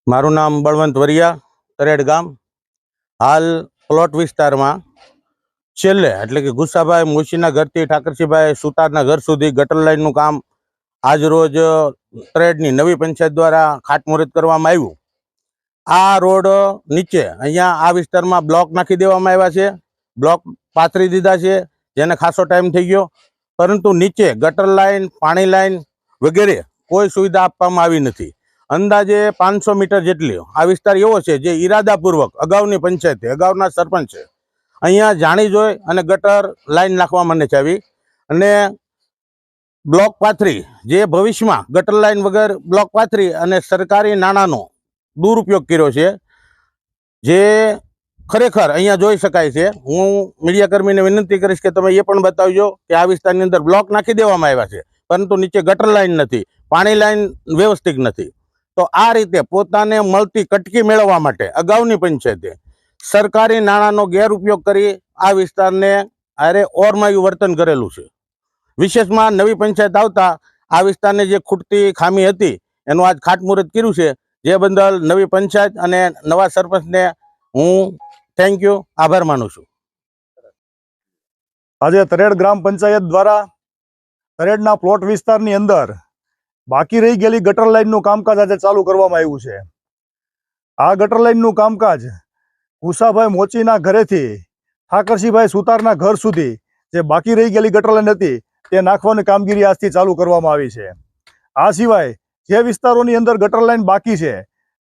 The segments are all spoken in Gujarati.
મારું નામ બળવંત વરિયા, તરેડ ગામ. હાલ પ્લોટ વિસ્તારમાં છેલ્લે એટલે કે ગુસ્સાભાઈ મુશીના ઘરથી ઠાકરસિંહભાઈ સુતારના ઘર સુધી ગટર લાઇનનું કામ આજ રોજ તરેડની નવી પંચાયત દ્વારા ખાતમુહૂર્ત કરવામાં આવ્યું. આ રોડ નીચે અહીંયા આ વિસ્તારમાં બ્લોક નાખી દેવામાં આવ્યા છે, બ્લોક પાથરી દીધા છે, જેને ખાસો ટાઈમ થઈ ગયો, પરંતુ નીચે ગટર લાઇન, પાણી લાઇન વગેરે કોઈ સુવિધા આપવામાં આવી નથી. અંદાજે 500 મીટર જેટલી આ વિસ્તાર એવો છે જે ઈરાદાપૂર્વક અગાઉની પંચાયતે, અગાઉના સરપંચે અહીંયા જાણી જોઈ અને ગટર લાઈન નાખવા મને ચાવી અને બ્લોક પાથરી, જે ભવિષ્યમાં ગટર લાઈન વગર બ્લોક પાથરી અને સરકારી નાણાંનો દુરુપયોગ કર્યો છે, જે ખરેખર અહીંયા જોઈ શકાય છે. હું મીડિયાકર્મીને વિનંતી કરીશ કે તમે એ પણ બતાવજો કે આ વિસ્તારની અંદર બ્લોક નાખી દેવામાં આવ્યા છે, પરંતુ નીચે ગટર લાઈન નથી, પાણી લાઈન વ્યવસ્થિત નથી. તો આ રીતે પોતાને મળતી કટકી મેળવવા માટે અગાઉની પંચાયતે સરકારી નાણાંનો ગેરઉપયોગ કરી આ વિસ્તારને આરે ઓરમાયું વર્તન કરેલું છે. વિશેષમાં નવી પંચાયત આવતા આ વિસ્તારને જે ખૂટતી ખામી હતી એનું આજ ખાતમુહૂર્ત કર્યું છે, જે બદલ નવી પંચાયત અને નવા સરપંચને હું થેન્ક યુ, આભાર માનું છું. આજે તરેડ ગ્રામ પંચાયત દ્વારા તરેડના પ્લોટ વિસ્તારની અંદર બાકી રહી ગયેલી ગટર લાઇનનું કામકાજ આજે ચાલુ કરવામાં આવ્યું છે. આ ગટર લાઇનનું કામકાજ ગુસ્સાભાઈ મોચીના ઘરેથી ઠાકરસિંહભાઈ સુતારના ઘર સુધી જે બાકી રહી ગયેલી ગટર લાઇન હતી તે નાખવાની કામગીરી આજથી ચાલુ કરવામાં આવી છે. આ સિવાય જે વિસ્તારોની અંદર ગટર લાઇન બાકી છે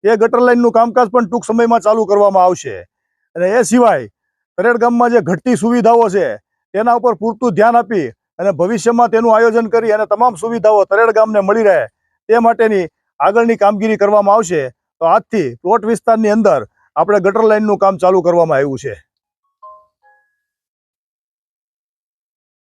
તે ગટર લાઇનનું કામકાજ પણ ટૂંક સમયમાં ચાલુ કરવામાં આવશે. અને એ સિવાય તરેડ ગામમાં જે ઘટતી સુવિધાઓ છે તેના ઉપર પૂરતું ધ્યાન આપી અને ભવિષ્યમાં તેનું આયોજન કરી અને તમામ સુવિધાઓ તરેડ ગામને મળી રહે તે માટેની આગળની કામગીરી કરવામાં આવશે. તો આજથી પ્લોટ વિસ્તારની અંદર આપણે ગટર લાઇનનું કામ ચાલુ કરવામાં આવ્યું છે.